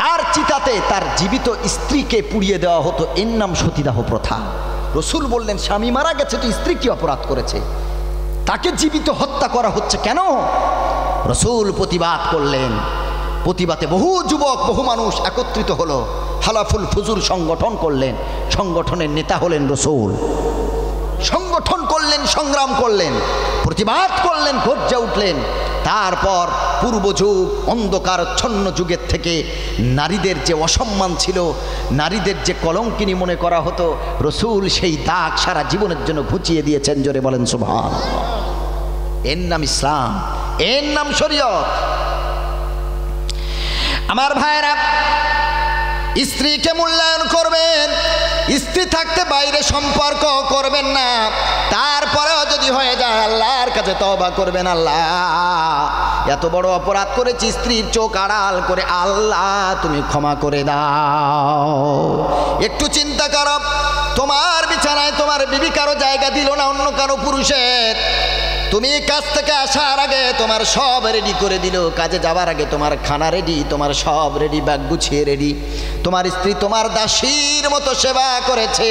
তার চিতাতে তার জীবিত স্ত্রীকে পুড়িয়ে দেওয়া হতো। এর নাম সতীদাহ প্রথা। রসুল বললেন, স্বামী মারা গেছে তো স্ত্রী কি অপরাধ করেছে, তাকে জীবিত হত্যা করা হচ্ছে কেন? রসুল প্রতিবাদ করলেন। প্রতিবাদে বহু যুবক বহু মানুষ একত্রিত হলো, হালাফুল ফুজুল সংগঠন করলেন। সংগঠনের নেতা হলেন রসুল। সংগঠন করলেন, সংগ্রাম করলেন, প্রতিবাদ করলেন, গর্জে উঠলেন। তারপর পূর্ব যুগ অন্ধকারচ্ছন্ন যুগের থেকে নারীদের যে অসম্মান ছিল, নারীদের যে কলঙ্কিনী মনে করা হতো, রসুল সেই দাগ সারা জীবনের জন্য ঘুচিয়ে দিয়েছেন। জোরে বলেন সুবহানাল্লাহ। এর নাম ইসলাম, এর নাম শরীয়ত। আমার ভাইরা, স্ত্রীকে মূল্যায়ন করবেন, স্ত্রী থাকতে বাইরে সম্পর্ক করবেন না। তারপরেও যদি হয়ে যায় আল্লাহর কাছে তওবা করবেন, আল্লাহ এত বড় অপরাধ করেছি, স্ত্রীর চোখ আড়াল করে, আল্লাহ তুমি ক্ষমা করে দাও। একটু চিন্তা করো, তোমার বিছানায় তোমার বিবি কারো জায়গা দিল না অন্য কারো পুরুষের। তুমি কাজ থেকে আসার আগে তোমার সব রেডি করে দিল, কাজে যাবার আগে তোমার খানা রেডি, তোমার সব রেডি, ব্যাগ গুছিয়ে রেডি। তোমার স্ত্রী তোমার দাসীর মতো সেবা করেছে,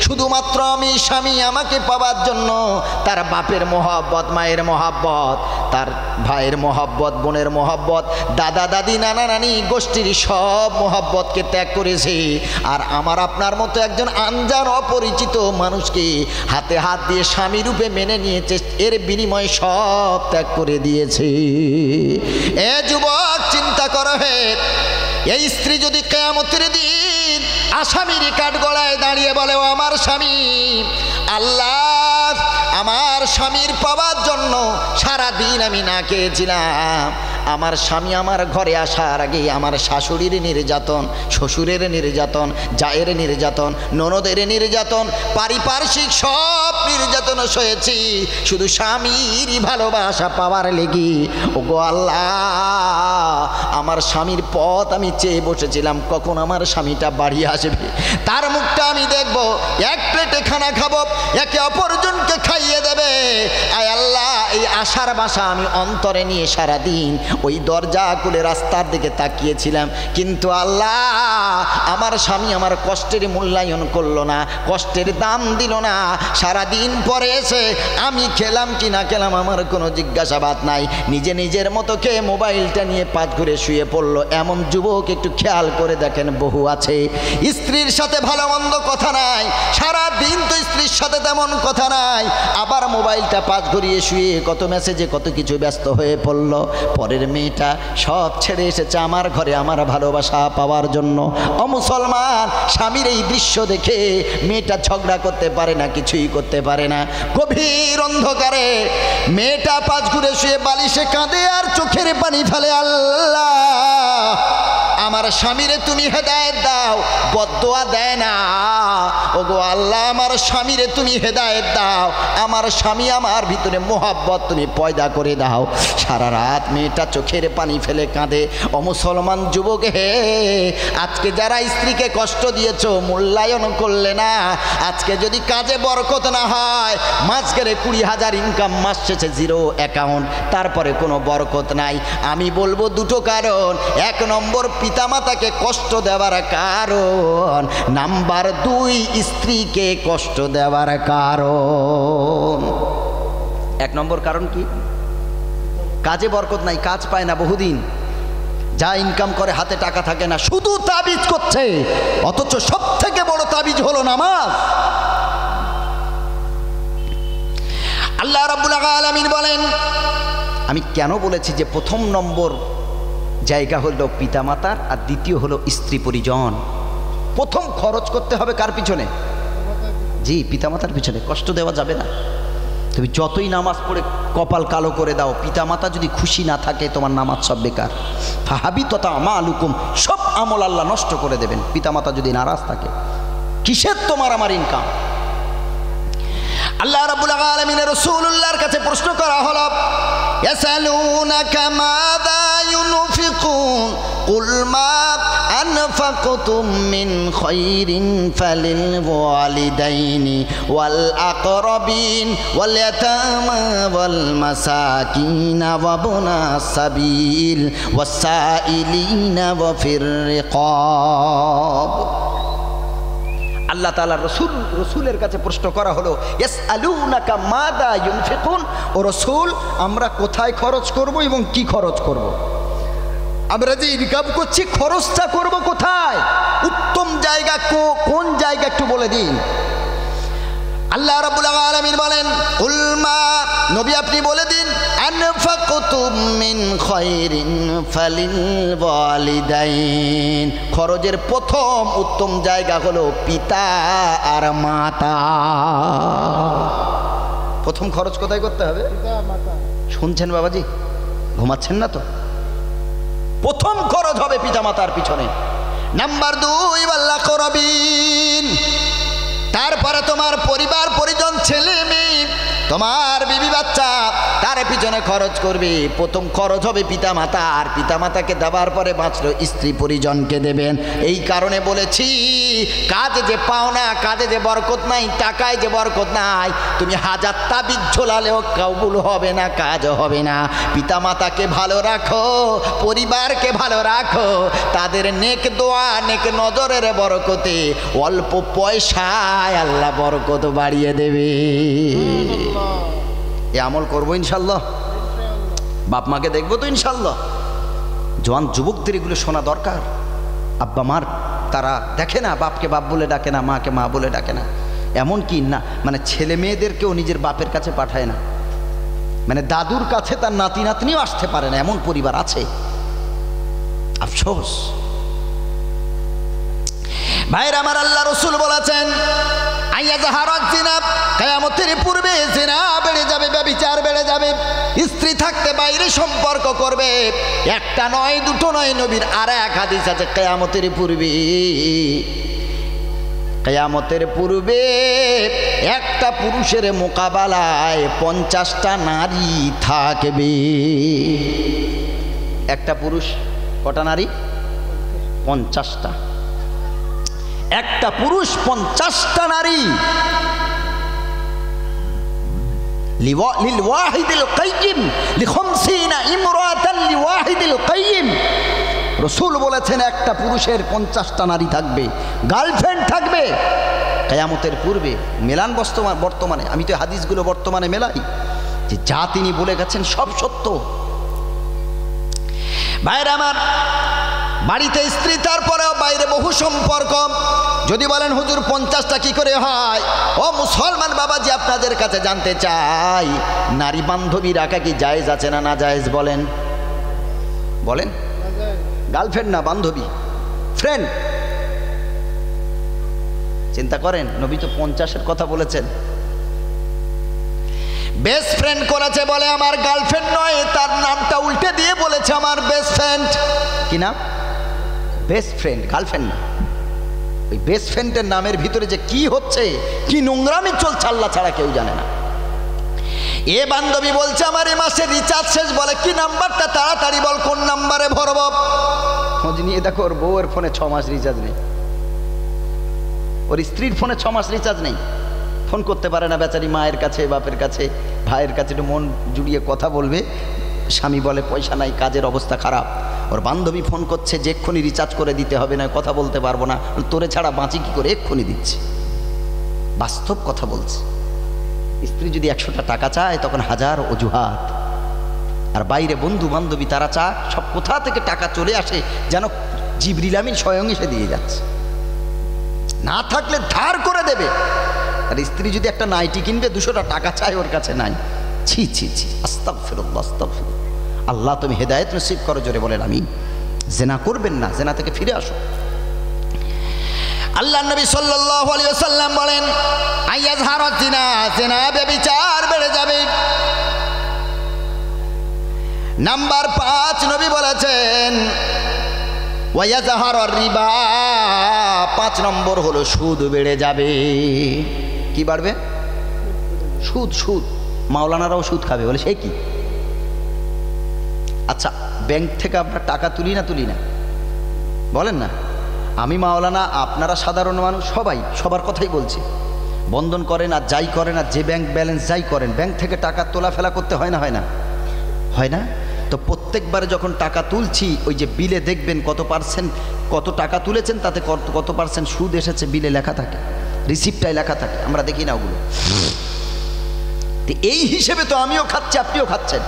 শুধুমাত্র আমি স্বামী আমাকে পাওয়ার জন্য। তার বাপের মহব্বত, মায়ের মহব্বত, তার ভাইয়ের মহব্বত, বোনের মহব্বত, দাদা দাদি নানা নানি গোষ্ঠীর সব মহব্বতকে ত্যাগ করেছে। আর আমার আপনার মতো একজন আনজান অপরিচিত মানুষকে হাতে হাত দিয়ে স্বামী রূপে মেনে নিয়েছে, এর বিনিময়ে সব ত্যাগ করে দিয়েছে। এ যুবক চিন্তা করো, হে এই স্ত্রী যদি কিয়ামতের দিন আসামির কাঠগড়ায় দাঁড়িয়ে বলে, ও আমার স্বামী, আল্লাহ আমার স্বামীর পাওয়ার জন্য সারা দিন আমি না খেয়েছিলাম। আমার স্বামী আমার ঘরে আসার আগে আমার শাশুড়ির নির্যাতন, শ্বশুরের নির্যাতন, জায়ের নির্যাতন, ননদের নির্যাতন, পারিপার্শ্বিক সব নির্যাতন সয়েছি শুধু স্বামীর ভালোবাসা পাওয়ার লেগে। ওগো আল্লাহ, আমার স্বামীর পথ আমি চেয়ে বসেছিলাম, কখন আমার স্বামীটা বাড়ি আসবে, তার মুখটা আমি দেখব, এক প্লেটে খানা খাবো, একে অপরজনকে খাইয়ে দেবে। আয় আল্লাহ, এই আশার বাসা আমি অন্তরে নিয়ে সারাদিন ওই দরজা খুলে রাস্তার দিকে তাকিয়েছিলাম। কিন্তু আল্লাহ, আমার স্বামী আমার কষ্টের মূল্যায়ন করলো না, কষ্টের দাম দিল না। সারাদিন পরে এসে আমি খেলাম কি না খেলাম আমার কোনো জিজ্ঞাসাবাদ নাই, নিজে নিজের মতো খেয়ে মোবাইলটা নিয়ে পাঁচ ঘুরে শুয়ে পড়লো। এমন যুবক একটু খেয়াল করে দেখেন বহু আছে। স্ত্রীর সাথে ভালো মন্দ কথা নাই, সারাদিন তো স্ত্রীর সাথে তেমন কথা নাই, আবার মোবাইলটা পাঁচ ঘুরিয়ে শুয়ে কত মেসেজে কত কিছু ব্যস্ত হয়ে পড়লো। পরের মেয়েটা সব ছেড়ে এসেছে আমার ঘরে আমার ভালোবাসা পাওয়ার জন্য। অমুসলমান, স্বামীর এই দৃশ্য দেখে মেয়েটা ঝগড়া করতে পারে না, কিছুই করতে পারে না। গভীর অন্ধকারে মেয়েটা পাঁচ ঘুরে শুয়ে বালিশে কাঁদে আর চোখের পানি ফেলে, আল্লাহ আমার স্বামীরে তুমি হেদায়েত দাও। বদদোয়া দেয় না, ওগো আল্লাহ আমার স্বামীরে তুমি হেদায়েত দাও, আমার স্বামী আমার ভিতরে মোহাব্বত তুমি পয়দা করে দাও। সারা রাত মেয়েটা চোখের পানি ফেলে কাঁদে। ও মুসলমান যুবক হে, আজকে যারা স্ত্রীকে কষ্ট দিয়েছো মূল্যায়ন করলে না, আজকে যদি কাজে বরকত না হয়, মাস গেলে 20,000 ইনকাম, মাস শেষে জিরো অ্যাকাউন্ট, তারপরে কোনো বরকত নাই। আমি বলবো দুটো কারণ। এক নম্বর, পিতামাতাকে কষ্ট দেওয়ার কারণ। নাম্বার 2, স্ত্রীকে কষ্ট দেওয়ার কারণ। এক নম্বর কারণ কি? কাজে বরকত নাই, কাজ পায় না বহুদিন, যা ইনকাম করে হাতে টাকা থাকে না, শুধু তাবিজ করছে। অথচ সব থেকে বড় তাবিজ হলো নামাজ। আল্লাহ রাব্বুল আলামিন বলেন, আমি কেন বলেছি যে প্রথম নম্বর জায়গা হলো পিতামাতার, আর দ্বিতীয় হলো স্ত্রী পরিজন। প্রথম খরচ করতে হবে কার পিছনে? জি, পিতামাতার পিছনে। কষ্ট দেওয়া যাবে না। তুমি যতই নামাজ পড়ে কপাল কালো করে দাও, পিতামাতা যদি খুশি না থাকে তোমার নামাজ সব বেকার। ফাহাবিততা আমালুকুম, সব আমল আল্লাহ নষ্ট করে দেবেন পিতামাতা যদি নারাজ থাকে। কিসের তোমার আমার ইনকাম? আল্লাহ রাব্বুল আলামিনের রাসূলুল্লাহর কাছে প্রশ্ন করা হলো, ইয়াসালুনাকা মাযা ইউনফিকুন কুল মা আনফাকতুম মিন খায়রিন ফালিল ওয়ালিদাইনি ওয়াল আকরাবিন ওয়াল ইয়াতামা ওয়াল মাসাকিন ওয়া ইবনাস সাবিল ওয়াস সাইলিনা ওয়া ফির রিকাব। আল্লাহ তাআলা রসুলের কাছে প্রশ্ন করা হলো, ইয়াসআলুনাকা মাযা ইউনফিকুন, ও রসুল আমরা কোথায় খরচ করব এবং কি খরচ করব? আমরা যে ইনকাম করছি খরচটা করব কোথায়? উত্তম জায়গা কোন জায়গা একটু বলে দিন। আল্লাহ রাব্বুল আলামিন বলেন, কুল মা, নবী আপনি বলে দিন, আনফাকতুম মিন খায়রিন ফালিল ওয়ালিদাইন, খরচের প্রথম উত্তম জায়গা হলো পিতা আর মাতা। প্রথম খরচ কোথায় করতে হবে? শুনছেন বাবাজি? ঘুমাচ্ছেন না তো? প্রথম খরচ হবে পিতা মাতার পিছনে। নাম্বার 2 ওয়াল আকরাবিন, তারপরে তোমার পরিবার পরিজন, ছেলে মেয়ে, তোমার বিবি বাচ্চা, তার পিছনে খরচ করবে। প্রথম খরচ হবে পিতা মাতা, আর পিতা মাতাকে দেওয়ার পরে বাঁচলো স্ত্রী পরিজনকে দেবেন। এই কারণে বলেছি, কাজে যে পাও না, কাজে যে বরকত নাই, টাকায় যে বরকত নাই, তুমি হাজার তাবিজ ঝোলালেও কবুল হবে না, কাজ হবে না। পিতা মাতাকে ভালো রাখো, পরিবারকে ভালো রাখো, তাদের নেক দোয়া নেক নজরের বরকতে অল্প পয়সায় আল্লাহ বরকত বাড়িয়ে দেবে। এ আমল করবো ইনশাল্লাহ, বাপ মাকে দেখবো তো ইনশাল্লাহ। জওয়ান যুবকদের এগুলো শোনা দরকার। আব্বা মার তারা দেখে না, বাপকে বাপ বলে ডাকে না, মাকে মা বলে ডাকে না। এমন কি না, মানে ছেলে মেয়েদেরকেও নিজের বাপের কাছে পাঠায় না, মানে দাদুর কাছে তার নাতি নাতনিও আসতে পারে না, এমন পরিবার আছে। আফসোস ভাইরা আমার, আল্লাহ রসুল বলেছেন, কিয়ামতের পূর্বে জিনা বেড়ে যাবে, ব্যভিচার বেড়ে যাবে, স্ত্রী থাকতে বাইরে সম্পর্ক করবে। একটা নয়, দুটো নয়, নবীর আর এক হাদিস আছে, কিয়ামতের পূর্বে একটা পুরুষের মোকাবেলায় 50টা নারী থাকবে। একটা পুরুষ কটা নারী? 50টা। একটা পুরুষ 50টা নারী। লিওয়াহিদিল কাইয়িম লিখামসিনা ইমরাতান লিওয়াহিদিল কাইয়িম, রাসূল বলেছেন একটা পুরুষের 50টা নারী থাকবে, গার্লফ্রেন্ড থাকবে কিয়ামতের পূর্বে। মেলান বর্তমানে, আমি তো হাদিসগুলো বর্তমানে মেলাই, যে যা তিনি বলে গেছেন সব সত্য। ভাইরা আমার, বাড়িতে স্ত্রী, তারপরেও বাইরে বহু সম্পর্ক। যদি বলেন হুজুর 50টা কি করে হয়, ও মুসলমান বাবাজি আপনাদের কাছে জানতে চাই, নারী বান্ধবী রাখা কি জায়েজ আছে না না জায়েজ? বলেন বলেন। গার্লফ্রেন্ড না, বান্ধবী, ফ্রেন্ড। চিন্তা করেন, নবী তো 50-এর কথা বলেছেন। বেস্ট ফ্রেন্ড করেছে বলে আমার গার্লফ্রেন্ড নয়, তার নামটা উল্টে দিয়ে বলেছে আমার বেস্ট ফ্রেন্ড। কি নাম? বেস্ট ফ্রেন্ড, গার্লফ্রেন্ড না। ওই বেস্ট ফ্রেন্ডের নামের ভিতরে যে কি হচ্ছে, কি নোংরামি চলছে, আল্লাহ ছাড়া কেউ জানে না। এ বান্ধবী বলছে আমার এ মাসে রিচার্জ শেষ, বলে কি নাম্বারটা, তাড়াতাড়ি বল কোন নাম্বারে ভরব। খোঁজ নিয়ে দেখো, ওর বউয়ের ফোনে 6 মাস রিচার্জ নেই, ওর স্ত্রীর ফোনে 6 মাস রিচার্জ নেই, ফোন করতে পারে না বেচারি মায়ের কাছে, বাপের কাছে, ভাইয়ের কাছে একটু মন জুড়িয়ে কথা বলবে। স্বামী বলে পয়সা নাই, কাজের অবস্থা খারাপ। ওর বান্ধবী ফোন করছে যে এক্ষুনি রিচার্জ করে দিতে হবে, না কথা বলতে পারবো না, তোরে ছাড়া বাঁচি কি করে, এক্ষুনি দিচ্ছে। বাস্তব কথা বলছে। স্ত্রী যদি 100টা টাকা চায় তখন 1000 অজুহাত, আর বাইরে বন্ধু বান্ধবী তারা চায় সব কোথা থেকে টাকা চলে আসে, যেন জিবরিল আমিন স্বয়ং এসে দিয়ে যাচ্ছে, না থাকলে ধার করে দেবে। আর স্ত্রী যদি একটা নাইটি কিনবে 200টা টাকা চায়, ওর কাছে নাই। ছি ছি ছি, আস্তাগফিরুল্লাহ আস্তাগফিরুল্লাহ। আল্লাহ তুমি হেদায়েত নসিব করো, জোরে বলেন আমিন। জেনা করবেন না, জেনা থেকে ফিরে আসো। আল্লাহ নবী সাল্লাল্লাহু আলাইহি ওয়াসাল্লাম বলেন, আইয়াজহারাত জিনা, জিনা ব্যভিচার বেড়ে যাবে। নাম্বার 5 নবী বলেছেন, ওয়ায়াজহারুর রিবা, 5 নম্বর হলো সুদ বেড়ে যাবে। কি বাড়বে? সুদ। সুদ, মাওলানারাও সুদ খাবে বলে, সে কি? আচ্ছা, ব্যাংক থেকে আমরা টাকা তুলি না বলেন না, আমি মাওলানা, আপনারা সাধারণ মানুষ, সবাই সবার কথাই বলছি। বন্ধন করেন আর যাই করেন আর যে ব্যাংক ব্যালেন্স যাই করেন, ব্যাংক থেকে টাকা তোলা ফেলা করতে হয় না? হয় না? হয় না? তো প্রত্যেকবারে যখন টাকা তুলছি, ওই যে বিলে দেখবেন কত পার্সেন্ট, কত টাকা তুলেছেন তাতে কত পার্সেন্ট সুদ এসেছে বিলে লেখা থাকে, রিসিপ্টটাই লেখা থাকে, আমরা দেখি না ওগুলো। তো এই হিসেবে তো আমিও খাচ্ছি, আপনিও খাচ্ছেন,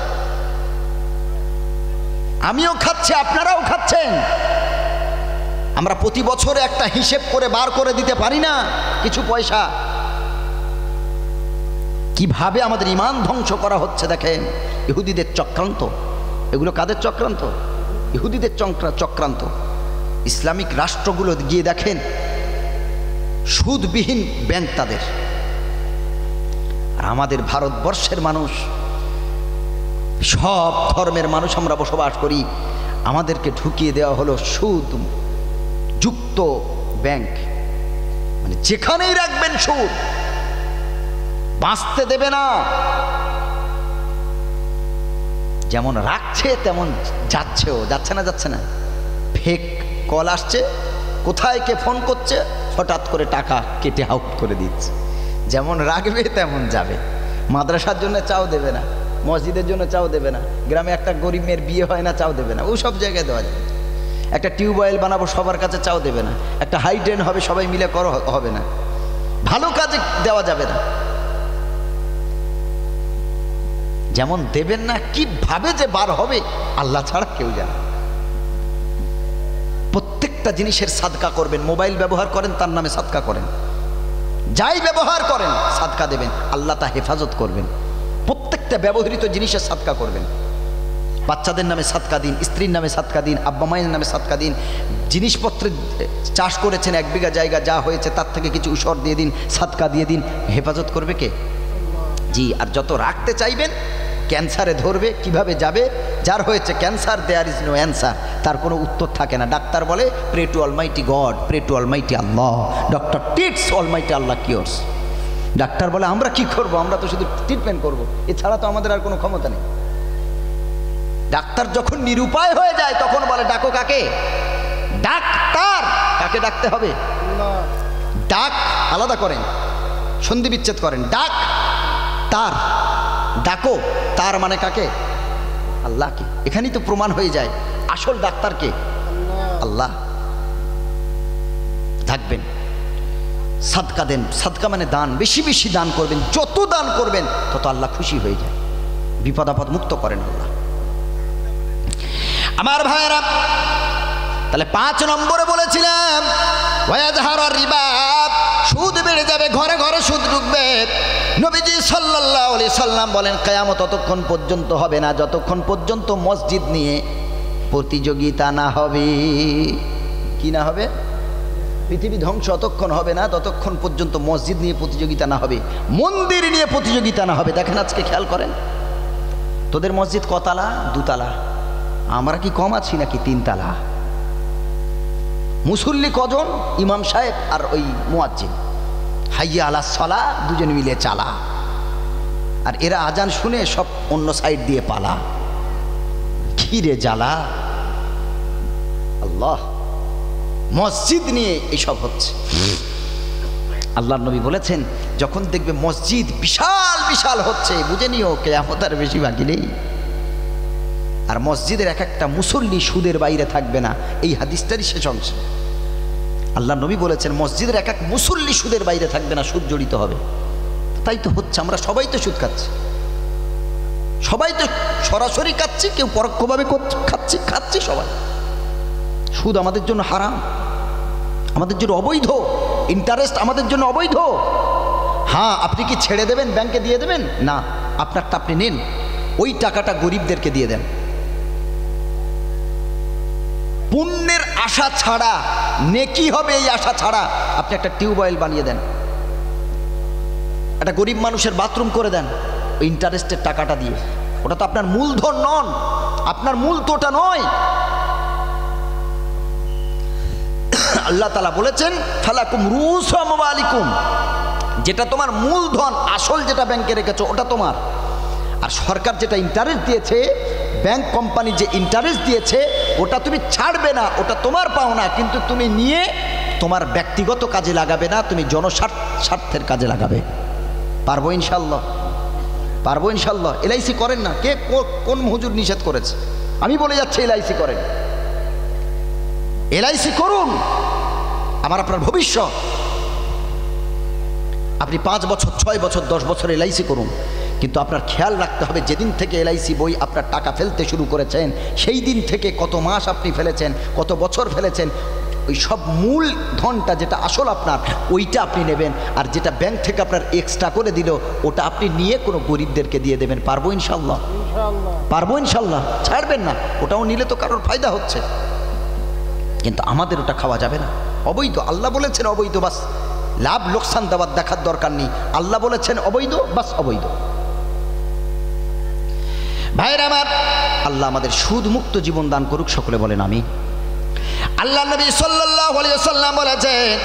আমিও খাচ্ছি, আপনারাও খাচ্ছেন। আমরা প্রতি বছরে একটা হিসেব করে বার করে দিতে পারি না কিছু পয়সা? কিভাবে আমাদের ঈমান ধ্বংস করা হচ্ছে দেখেন। ইহুদিদের চক্রান্ত, এগুলো কাদের চক্রান্ত? ইহুদিদের চক্রান্ত। ইসলামিক রাষ্ট্রগুলো গিয়ে দেখেন সুদবিহীন ব্যাংক তাদের। আর আমাদের ভারতবর্ষের মানুষ, সব ধর্মের মানুষ আমরা বসবাস করি, আমাদেরকে ঢুকিয়ে দেওয়া হলো সুদ যুক্ত ব্যাংক। মানে যেখানেই রাখবেন সুদ, বাঁচতে দেবে না। যেমন রাখছে তেমন যাচ্ছেও, যাচ্ছে না? যাচ্ছে না? ফেক কল আসছে, কোথায় কে ফোন করছে, হঠাৎ করে টাকা কেটে আউট করে দিচ্ছে। যেমন রাখবে তেমন যাবে। মাদ্রাসার জন্য চাও দেবে না, মসজিদের জন্য চাও দেবে না, গ্রামে একটা গরিব মেয়ের বিয়ে হয় না, চাও দেবে না, ওই সব জায়গায় দেওয়া যাবে। একটা টিউবওয়েল বানাবো, সবার কাছে চাও দেবে না। একটা হাই ড্রেন হবে, সবাই মিলে করো, হবে না। ভালো কাজে দেওয়া যাবে না। যেমন দেবেন না, কিভাবে যে বার হবে আল্লাহ ছাড়া কেউ জানে। প্রত্যেকটা জিনিসের সাদকা করবেন। মোবাইল ব্যবহার করেন, তার নামে সাদকা করেন। যাই ব্যবহার করেন সাদকা দেবেন, আল্লাহ তা হেফাজত করবেন। প্রত্যেকটা ব্যবহৃত জিনিসের সাদকা করবেন। বাচ্চাদের নামে সাদকা দিন, স্ত্রীর নামে সাদকা দিন, আব্বা মায়ের নামে সাদকা দিন। জিনিসপত্রের চাষ করেছেন 1 বিঘা জায়গা, যা হয়েছে তার থেকে কিছু উসর দিয়ে দিন, সাদকা দিয়ে দিন। হেফাজত করবে কে? জি। আর যত রাখতে চাইবেন, ক্যান্সারে ধরবে, কিভাবে যাবে? যার হয়েছে cancer, there is no answer, তার কোনো উত্তর থাকে না। ডাক্তার বলে pray to almighty God, pray to almighty আল্লাহ। ডক্টর টিটস অলমাইটি আল্লাহ কিওরস। ডাক্তার বলে আমরা কি করব, আমরা তো শুধু ট্রিটমেন্ট করব, এছাড়া তো আমাদের আর কোনো ক্ষমতা নেই। ডাক্তার যখন নিরুপায় হয়ে যায় তখন বলে ডাকো কাকে? ডাক্তার। কাকে ডাকতে হবে? ডাক আলাদা করেন, সন্ধি বিচ্ছেদ করেন। ডাক তার, ডাকো তার মানে কাকে? আল্লাহকে। এখানেই তো প্রমাণ হয়ে যায় আসল ডাক্তার কে? আল্লাহ। থাকবেন, সাদকা দেন। সাদকা মানে দান, বেশি বেশি দান করবেন। যত দান করবেন তত আল্লাহ খুশি হয়ে যায়, বিপদ আপদ মুক্ত করেন আল্লাহ। আমার ভাইয়েরা, তাহলে 5 নম্বরে বলেছিলাম ওয়াজহারুর রিবা, সুদ বেড়ে যাবে, ঘরে ঘরে সুদ ঢুকবে। নবীজি সাল্লাল্লাহু আলাইহি সাল্লাম বলেন কিয়ামত ততক্ষণ পর্যন্ত হবে না যতক্ষণ পর্যন্ত মসজিদ নিয়ে প্রতিযোগিতা না হবে। কি না হবে? পৃথিবী ধ্বংস ততক্ষণ হবে না ততক্ষণ পর্যন্ত মসজিদ নিয়ে প্রতিযোগিতা না হবে, মন্দির নিয়ে প্রতিযোগিতা না হবে। দেখেন আজকে খেয়াল করেন, তোদের মসজিদ কতলা? 2 তালা। আমরা কি কম আছি নাকি? 3 তালা। মুসল্লি কজন? ইমাম সাহেব আর ওই মুয়াজ্জিন। হাইয়া আলাস সালা, দুজন মিলে চালা। আর এরা আজান শুনে সব অন্য সাইড দিয়ে পালা। কি রে জ্বালা! আল্লাহ, মসজিদ নিয়ে এসব হচ্ছে। আল্লাহর নবী বলেছেন যখন দেখবে মসজিদ বিশাল বিশাল হচ্ছে, বুঝে নিও কিয়ামত আর বেশি বাকি নেই। আর মসজিদের এক একটা মুসল্লি সুদের বাইরে থাকবে না। এই হাদিসটারই শেষ অংশ। আল্লাহর নবী বলেছেন মসজিদের এক এক মুসল্লি সুদের বাইরে থাকবে না, সুদ জড়িত হবে। তাই তো হচ্ছে, আমরা সবাই তো সুদ খাচ্ছি, সবাই তো সরাসরি খাচ্ছি, কেউ পরোক্ষভাবে খাচ্ছি সবাই। সুদ আমাদের জন্য হারাম, আমাদের জন্য অবৈধ। ইন্টারেস্ট আমাদের জন্য অবৈধ। হ্যাঁ, আপনি কি ছেড়ে দেবেন, ব্যাংকে দিয়ে দেবেন? না, আপনারটা আপনি নিন, ওই টাকাটা গরিবদেরকে দিয়ে দেন। পুণ্যের আশা ছাড়া, নেকি হবে এই আশা ছাড়া আপনি একটা টিউবওয়েল বানিয়ে দেন, একটা গরিব মানুষের বাথরুম করে দেন ওই ইন্টারেস্টের টাকাটা দিয়ে। ওটা তো আপনার মূলধন নন, আপনার মূল তো ওটা নয়। আল্লাহ তাআলা বলেছেন ফালাকুম রুউসু আমওয়ালিকুম, যেটা তোমার মূলধন, আসল যেটা ব্যাংকে রেখেছো ওটা তোমার। আর সরকার যেটা ইন্টারেস্ট দিয়েছে, ব্যাংক কোম্পানি যে ইন্টারেস্ট দিয়েছে, ওটা তুমি ছাড়বে না, ওটা তোমার পাওনা, কিন্তু তুমি নিয়ে তোমার ব্যক্তিগত কাজে লাগাবে না, তুমি জনস্বার্থের কাজে লাগাবে। পারবো ইনশাল্লাহ? পারবো ইনশাল্লাহ। এলআইসি করেন না, কে কোন হুজুর নিষেধ করেছে? আমি বলে যাচ্ছি এলআইসি করেন, এলআইসি করুন, আমার আপনার ভবিষ্যৎ। আপনি 5 বছর 6 বছর 10 বছর এলআইসি করুন, কিন্তু আপনার খেয়াল রাখতে হবে যেদিন থেকে এলআইসি বই আপনার টাকা ফেলতে শুরু করেছেন সেই দিন থেকে কত মাস আপনি ফেলেছেন, কত বছর ফেলেছেন, ওই সব মূল ধনটা যেটা আসল আপনার ওইটা আপনি নেবেন, আর যেটা ব্যাংক থেকে আপনার এক্সট্রা করে দিল ওটা আপনি নিয়ে কোনো গরিবদেরকে দিয়ে দেবেন। পারবো ইনশাল্লাহ? পারবো ইনশাল্লাহ। ছাড়বেন না, ওটাও নিলে তো কারোর ফায়দা হচ্ছে, কিন্তু আমাদের ওটা খাওয়া যাবে না। অবৈধ, আল্লাহ বলেছেন অবৈধ, বাস লাভ লোকসান দেওয়ার দেখার দরকার নেই। আল্লাহ বলেছেন অবৈধ, বাস অবৈধ। ভাইরা আমার, আল্লাহ আমাদের সুদ মুক্ত জীবন দান করুক, সকলে বলেন আমিন। আল্লাহ নবী সাল্লাল্লাহু আলাইহি ওয়াসাল্লাম বলেছেন,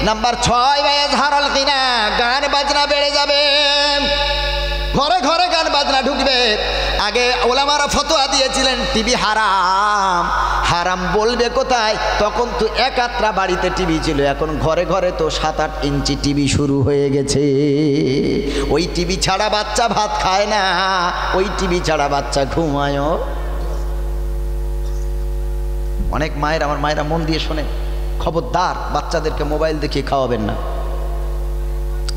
নাম্বার 6, ইয়াজহারুল গিনা, গান বাজনা বেড়ে যাবে, ঘরে ঘরে গান বাজনা ঢুকবে। আগে ওলামারা ফতোয়া দিয়েছিলেন টিভি হারাম, হারাম বলবে কোথায়? তখন তো একাত্রা বাড়িতে টিভি ছিল, এখন ঘরে ঘরে তো 7-8 ইঞ্চি টিভি শুরু হয়ে গেছে। ওই টিভি ছাড়া বাচ্চা ভাত খায় না, ওই টিভি ছাড়া বাচ্চা ঘুমায়ও। অনেক মায়ের, আমার মায়েরা মন দিয়ে শোনে, খবরদার বাচ্চাদেরকে মোবাইল দেখিয়ে খাওয়াবেন না,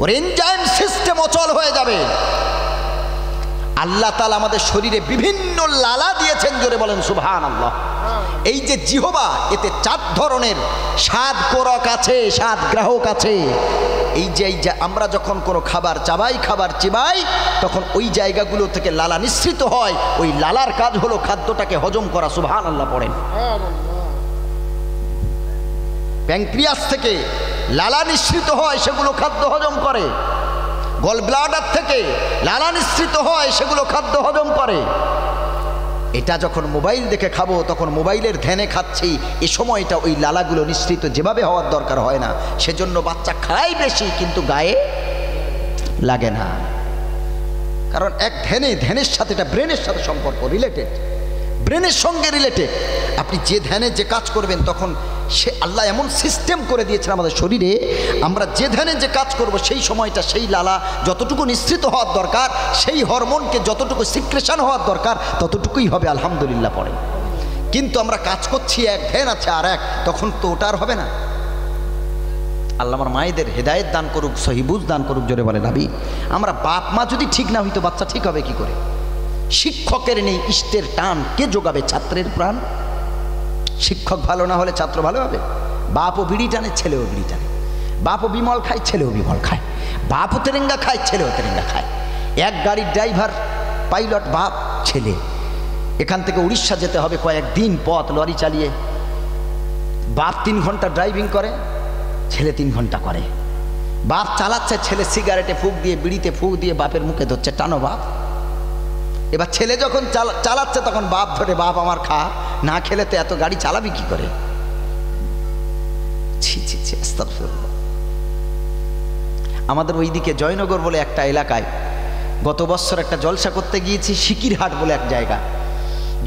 ওর এনজাইম সিস্টেম অচল হয়ে যাবে। আল্লাহ তাআলা আমাদের শরীরে বিভিন্ন লালা দিয়েছেন, জোরে বলেন সুবহানাল্লাহ। এই যে জিহবা, এতে 4 ধরনের স্বাদ কোরক আছে, স্বাদ গ্রাহক আছে। এই যে আমরা যখন কোনো খাবার চাবাই, খাবার চিবাই, তখন ওই জায়গাগুলো থেকে লালা নিঃসৃত হয়। ওই লালার কাজ হলো খাদ্যটাকে হজম করা। সুবহানাল্লাহ পড়েন। প্যানক্রিয়াস থেকে লালা নিঃসৃত হয়, সেগুলো খাদ্য হজম করে। গল ব্লাডার থেকে লালা নিঃসৃত হয়, সেগুলো খাদ্য হজম করে। এটা যখন মোবাইল দেখে খাবো, তখন মোবাইলের ধ্যানে খাচ্ছি, এ সময়টা ওই লালাগুলো নিঃসৃত যেভাবে হওয়ার দরকার হয় না। সেজন্য বাচ্চা খায় বেশি, কিন্তু গায়ে লাগে না। কারণ এক ধ্যানের সাথে, এটা ব্রেনের সাথে সম্পর্ক, রিলেটেড, ব্রেনের সঙ্গে রিলেটেড। আপনি যে ধ্যানে যে কাজ করবেন, তখন সে আল্লাহ এমন সিস্টেম করে দিয়েছেন আমাদের শরীরে, আমরা যে ধ্যানে যে কাজ করব সেই সময়টা সেই লালা যতটুকু নিঃসৃত হওয়ার দরকার, সেই হরমোনকে যতটুকু সিক্রেশন হওয়ার দরকার ততটুকুই হবে। আলহামদুলিল্লাহ পড়ে। কিন্তু আমরা কাজ করছি এক, ধ্যান আছে আর এক, তখন তো ওটা আর হবে না। আল্লাহ আমার মায়েদের হেদায়েত দান করুক, সহিবুজ দান করুক, জোরে বলেন আমিন। আমরা বাপ মা যদি ঠিক না হইতো, বাচ্চা ঠিক হবে কি করে? শিক্ষকের নেই ইষ্টের টান, কে যোগাবে ছাত্রের প্রাণ? শিক্ষক ভালো না হলে ছাত্র ভালো হবে? বাপও বিড়ি টানে, ছেলেও বিড়ি টানে। বাপও বিমল খায়, ছেলেও বিমল খায়। বাপও তেরেঙ্গা খায়, ছেলেও তেরেঙ্গা খায়। এক গাড়ির ড্রাইভার, পাইলট বাপ ছেলে। এখান থেকে উড়িষ্যা যেতে হবে কয়েকদিন পথ লরি চালিয়ে। বাপ 3 ঘন্টা ড্রাইভিং করে, ছেলে 3 ঘন্টা করে। বাপ চালাচ্ছে, ছেলে সিগারেটে ফুঁক দিয়ে, বিড়িতে ফুঁক দিয়ে বাপের মুখে ধরছে, টানো বাপ। এবার ছেলে যখন চালাচ্ছে, তখন বাপ ধরে, বাপ আমার খা, না খেলে তো এত গাড়ি চালাবি কি করে? ছি ছি ছি, আস্তাগফিরুল্লাহ। আমাদের ওইদিকে জয়নগর বলে একটা এলাকায় গত বছর একটা জলসা করতে গিয়েছি, সিকিরহাট বলে এক জায়গা।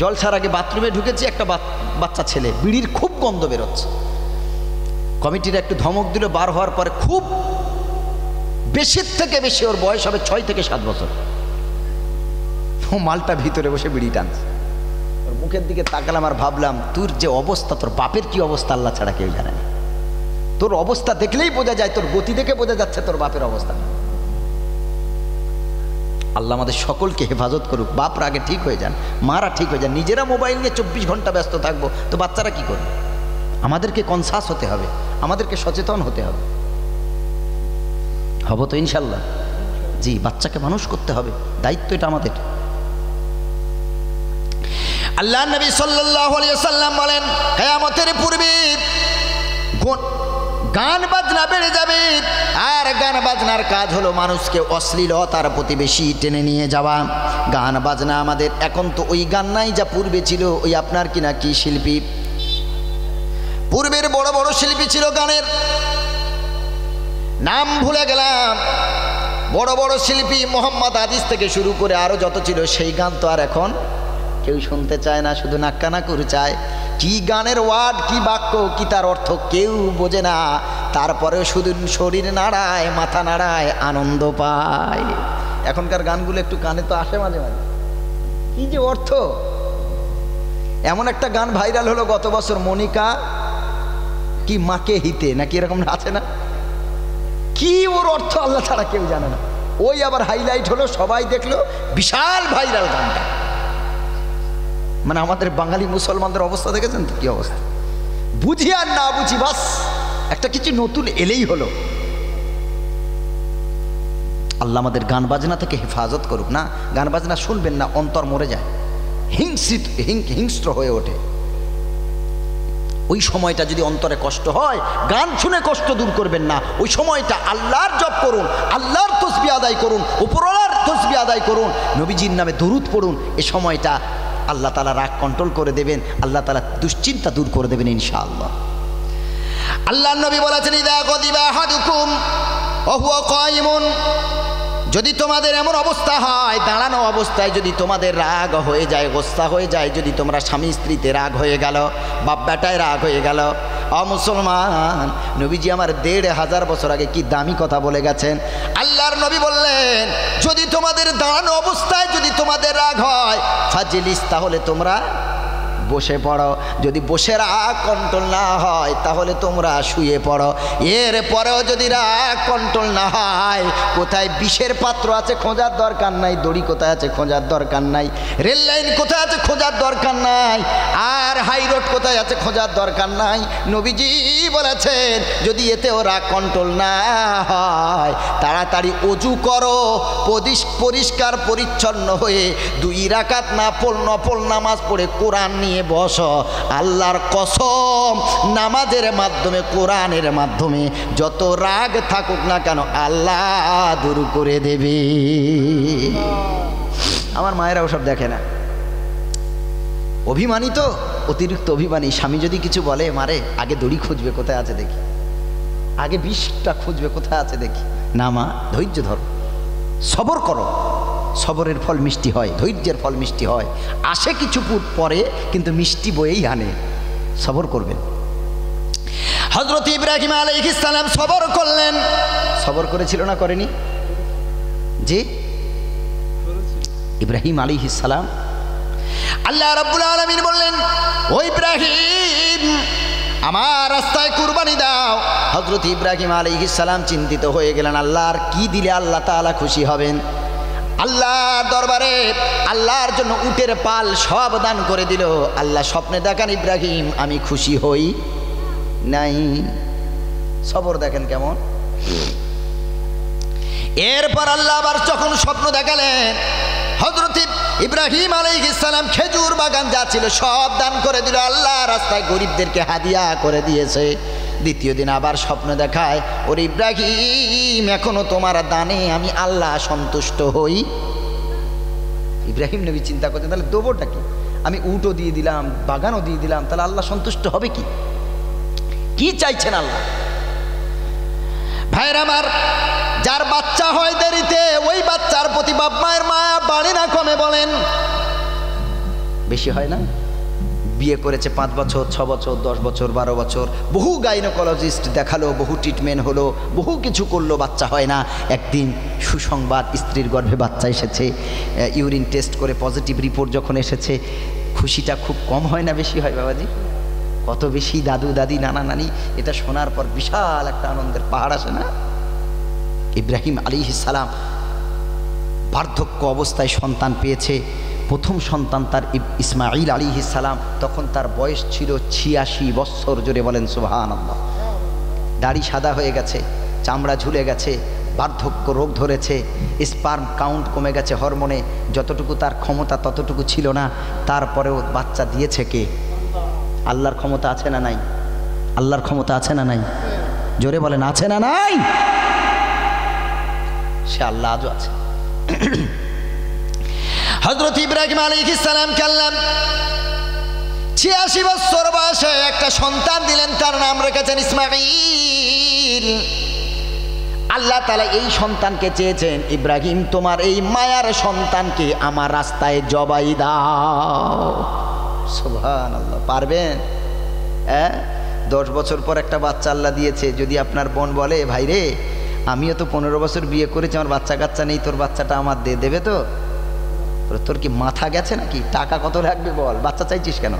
জলসার আগে বাথরুমে ঢুকেছি, একটা বাচ্চা ছেলে, বিড়ির খুব গন্ধ বেরোচ্ছে। কমিটির একটু ধমক দিল, বার হওয়ার পরে খুব বেশির থেকে বেশি ওর বয়স হবে 6 থেকে 7 বছর। ও মালটা ভিতরে বসে বিড়ি টানছে। ওর মুখের দিকে তাকালাম আর ভাবলাম, তোর যে অবস্থা, তোর বাপের কি অবস্থা আল্লাহ ছাড়া কেউ জানে না। তোর অবস্থা দেখলেই বোঝা যায়, তোর গতি দেখে বোঝা যাচ্ছে তোর বাপের অবস্থা। আল্লাহ আমাদের সকলকে হেফাজত করুক। বাপরা আগে ঠিক হয়ে যান, মারা ঠিক হয়ে যান। নিজেরা মোবাইল নিয়ে 24 ঘন্টা ব্যস্ত থাকবো, তো বাচ্চারা কি করবে? আমাদেরকে কনসাস হতে হবে, আমাদেরকে সচেতন হতে হবে। হব তো ইনশাল্লাহ? জি, বাচ্চাকে মানুষ করতে হবে, দায়িত্ব এটা আমাদের। আল্লাহ নবী সাল্লাল্লাহু আলাইহি ওয়াসাল্লাম বলেন, কিয়ামতের পূর্বে গান বাজনা বেড়ে যাবে। আর গান বাজনার কাজ হলো মানুষকে অশ্লীলতার প্রতি বেশি টেনে নিয়ে যাওয়া। গান বাজনা আমাদের এখন তো ওই গান নাই যা পূর্বে ছিল। ওই আপনার কিনা কি শিল্পী, পূর্বের বড় বড় শিল্পী ছিল, গানের নাম ভুলে গেলাম। বড় বড় শিল্পী মোহাম্মদ আদিস থেকে শুরু করে আরো যত ছিল, সেই গান তো আর এখন কেউ শুনতে চায় না, শুধু নাক্কানাকুর চায়। কি গানের ওয়ার্ড, কি বাক্য, কি তার অর্থ কেউ বোঝে না, তারপরেও শুধু শরীর নাড়ায়, মাথা নাড়ায়, আনন্দ পায়। এখনকার গানগুলো একটু কানে তো আসে মাঝে মাঝে, কি যে অর্থ। এমন একটা গান ভাইরাল হলো গত বছর, মনিকা কি মাকে হিতে নাকি এরকম আছে না, কি ওর অর্থ আল্লাহ ছাড়া কেউ জানে না। ওই আবার হাইলাইট হলো, সবাই দেখলো, বিশাল ভাইরাল গানটা। মানে আমাদের বাঙালি মুসলমানদের অবস্থা দেখেছেন তো কি অবস্থা, বুঝি আর না বুঝি, বাস একটা কিছু নতুন এলেই হলো। আল্লাহ আমাদের গান বাজনা থেকে হেফাজত করুক। না, গান বাজনা শুনবেন না, অন্তর মরে যায়, হিংস্র হয়ে ওঠে। ওই সময়টা যদি অন্তরে কষ্ট হয়, গান শুনে কষ্ট দূর করবেন না, ওই সময়টা আল্লাহর জপ করুন, আল্লাহর তসবিহ আদায় করুন, উপরওয়ালার তসবিহ আদায় করুন, নবীজির নামে দরুদ পড়ুন। এ সময়টা আল্লাহ তাআলা রাগ কন্ট্রোল করে দেবেন, আল্লাহ তাআলা দুশ্চিন্তা দূর করে দেবেন ইনশাআল্লাহ। আল্লাহর নবী বলেছেন, ইযা গাদিবা আহাদুকুম ওয়া হুয়া কায়িমুন, যদি তোমাদের এমন অবস্থা হয়, দাঁড়ানো অবস্থায় যদি তোমাদের রাগ হয়ে যায়, গোসা হয়ে যায়, যদি তোমরা স্বামী স্ত্রীতে রাগ হয়ে গেল, বাপ বেটায় রাগ হয়ে গেল, মুসলমান, নবীজি আমার ১৫০০ বছর আগে কি দামি কথা বলে গেছেন। আল্লাহর নবী বললেন, যদি তোমাদের দাঁড়ানো অবস্থায় যদি তোমাদের রাগ হয়, ফাজিলিস, তাহলে তোমরা বসে পড়ো। যদি বসে রাগ কন্ট্রোল না হয়, তাহলে তোমরা শুয়ে পড়ো। এরপরেও যদি রাগ কন্ট্রোল না হয়, কোথায় বিষের পাত্র আছে খোঁজার দরকার নাই, দড়ি কোথায় আছে খোঁজার দরকার নাই, রেল লাইন কোথায় আছে খোঁজার দরকার নাই, আর হাই রোড কোথায় আছে খোঁজার দরকার নাই। নবীজি বলেছেন, যদি এতেও রাগ কন্ট্রোল না হয়, তাড়াতাড়ি অজু করো, পরিষ্কার পরিচ্ছন্ন হয়ে 2 রাকাত নফল নামাজ পড়ে কোরআন নিয়ে বসো। আল্লাহর কসম, নামাজের মাধ্যমে, কোরআনের মাধ্যমে যত রাগ থাকুক না কেন, আল্লাহ দূর করে দেবে। আমার মায়েরা ওসব দেখে না, অভিমানী তো, অতিরিক্ত অভিমানী। স্বামী যদি কিছু বলে, মারে, আগে দড়ি খুঁজবে কোথায় আছে দেখি, আগে বিষটা খুঁজবে কোথায় আছে দেখি। না মা, ধৈর্য ধরো, সবর করো, সবরের ফল মিষ্টি হয়, ধৈর্যের ফল মিষ্টি হয়। আসে কিছু পরে, কিন্তু মিষ্টি বয়েই আনে, সবর করবেন। হযরত ইব্রাহিম আলাইহিস সালাম সবর করলেন। সবর করেছিল না করেনি? জি, ইব্রাহিম আলাইহিস সালাম, আল্লাহ রাব্বুল আলামিন বললেন, ও ইব্রাহিম, আমার রাস্তায় কুরবানি দাও। হযরত ইব্রাহিম আলাইহিস সালাম চিন্তিত হয়ে গেলেন, আল্লাহর কি দিলে আল্লাহ তাআলা খুশি হবেন। আল্লাহর দরবারে আল্লাহর জন্য উটের পাল সব দান করে দিল। আল্লাহ স্বপ্নে দেখান, ইব্রাহিম, আমি খুশি হই নাই। সবর দেখেন কেমন। এরপর আল্লাহ আবার যখন স্বপ্ন দেখালেন, হযরত ইব্রাহিম আলাইহিস সালাম খেজুর বাগান যা ছিল সব দান করে দিল, আল্লাহ রাস্তায় গরিবদেরকে হাদিয়া করে দিয়েছে। দ্বিতীয় দিন আবার স্বপ্ন দেখায়, ওরে ইব্রাহিম, এখনো তোমার দানে আমি আল্লাহ সন্তুষ্ট হই। ইব্রাহিম নবী চিন্তা করতেন, তাহলে দেবোটা কি, আমি উটও দিয়ে দিলাম, বাগানও দিয়ে দিলাম, তাহলে আল্লাহ সন্তুষ্ট হবে কি? কি চাইছেন আল্লাহ? ভাইরা আমার, যার বাচ্চা হয় দেরিতে, ওই বাচ্চার প্রতি বাপ মায়ের মায়া বাড়ে না কমে? বলেন, বেশি হয় না? বিয়ে করেছে 5 বছর, 6 বছর, 10 বছর, 12 বছর, বহু গাইনোকোলজিস্ট দেখালো, বহু ট্রিটমেন্ট হলো, বহু কিছু করলো, বাচ্চা হয় না। একদিন সুসংবাদ, স্ত্রীর গর্ভে বাচ্চা এসেছে। ইউরিন টেস্ট করে পজিটিভ রিপোর্ট যখন এসেছে, খুশিটা খুব কম হয় না বেশি হয় বাবাজি? কত বেশি! দাদু দাদি, নানা নানি, এটা শোনার পর বিশাল একটা আনন্দের পাহাড় আসে না? ইব্রাহিম আলাইহিস সালাম বার্ধক্য অবস্থায় সন্তান পেয়েছে। প্রথম সন্তান তার ইসমাঈল আলাইহিস সালাম, তখন তার বয়স ছিল 86 বৎসর। জোরে বলেন সুবহানাল্লাহ। দাড়ি সাদা হয়ে গেছে, চামড়া ঝুলে গেছে, বার্ধক্য রোগ ধরেছে, স্পার্ম কাউন্ট কমে গেছে, হরমোনে যতটুকু তার ক্ষমতা ততটুকু ছিল না। তারপরেও বাচ্চা দিয়েছে কে? আল্লাহর ক্ষমতা আছে না নাই? আল্লাহর ক্ষমতা আছে না নাই? জোরে বলেন, আছে না নাই? সে আল্লাহ আজও আছে। হযরত ইব্রাহিম আলাইহিস সালামকে আল্লাহ 86 বছর বয়সে একটা সন্তান দিলেন, তার নাম রেখেছেন ইসমাঈল। আল্লাহ তাআলা এই সন্তানকে চেয়েছেন, ইব্রাহিম, তোমার এই মায়ার সন্তানকে আমার রাস্তায় জবাই দাও। সুবহানাল্লাহ, পারবেন? 10 বছর পর একটা বাচ্চা আল্লাহ দিয়েছে, যদি আপনার বোন বলে ভাই রে আমিও তো 15 বছর বিয়ে করেছি, আমার বাচ্চা কাচ্চা নেই, তোর বাচ্চাটা আমার দেবে তো? তোর কি মাথা গেছে নাকি? টাকা কত লাগবে বল, বাচ্চা চাইছিস কেন?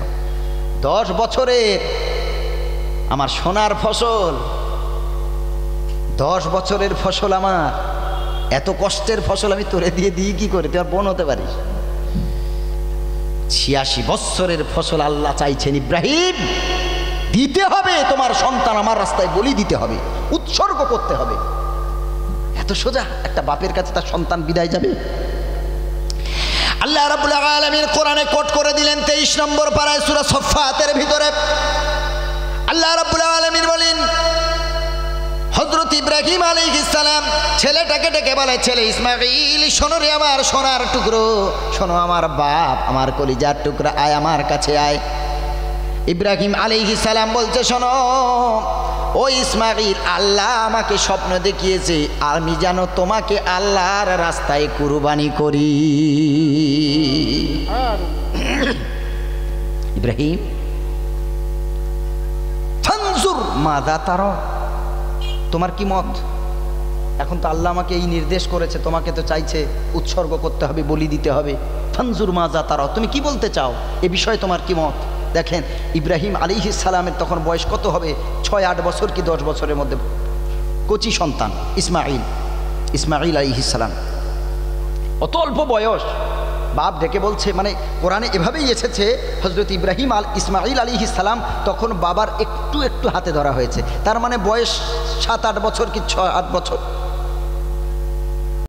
10 বছরের আমার সোনার ফসল, 10 বছরের ফসল আমার, এত কষ্টের ফসল আমি তোরে দিয়ে দিই কি করে? তুই আর বোন হতে পারিস? 86 বছরের ফসল আল্লাহ চাইছেন ইব্রাহিম দিতে হবে, তোমার সন্তান আমার রাস্তায় বলি দিতে হবে, উৎসর্গ করতে হবে। এত সোজা একটা বাপের কাছে তার সন্তান বিদায় যাবে? আল্লাহ রাব্বুল আলামিন কোরআনে কোট করে দিলেন 23 নম্বর পারায় সূরা সফফাতের ভিতরে আল্লাহ রাব্বুল আলামিন বলেন, হযরত ইব্রাহিম আলাইহিস সালাম ছেলেটাকে ডেকে বলে, ছেলে ইসমাঈল, শোনো রে আমার সোনার টুকরো, শোনো আমার বাপ, আমার কলিজার টুকরা, আয় আমার কাছে আয়। ইব্রাহিম আলাইহিস সালাম বলছে, শোনো ও ইসমাঈল, আল্লাহ আমাকে স্বপ্ন দেখিয়েছে আমি যেন তোমাকে আল্লাহর রাস্তায় কুরবানি করি। ইব্রাহিম ফানজুর মাযা তারা, তোমার কি মত? এখন তো আল্লাহ আমাকে এই নির্দেশ করেছে, তোমাকে তো চাইছে উৎসর্গ করতে হবে, বলি দিতে হবে। ফানজুর মাযা তারা, তুমি কি বলতে চাও এ বিষয়ে, তোমার কি মত? দেখেন ইব্রাহিম আলাইহিস সালামের তখন বয়স কত হবে? 6-8 বছর কি 10 বছরের মধ্যে কচি সন্তান ইসমাঈল আলাইহিস সালাম, অত অল্প বয়স। বাপ ডেকে বলছে, মানে কোরআনে এভাবেই এসেছে, হযরত ইসমাঈল আলাইহিস সালাম তখন বাবার একটু একটু হাতে ধরা হয়েছে, তার মানে বয়স 7-8 বছর কি 6-8 বছর।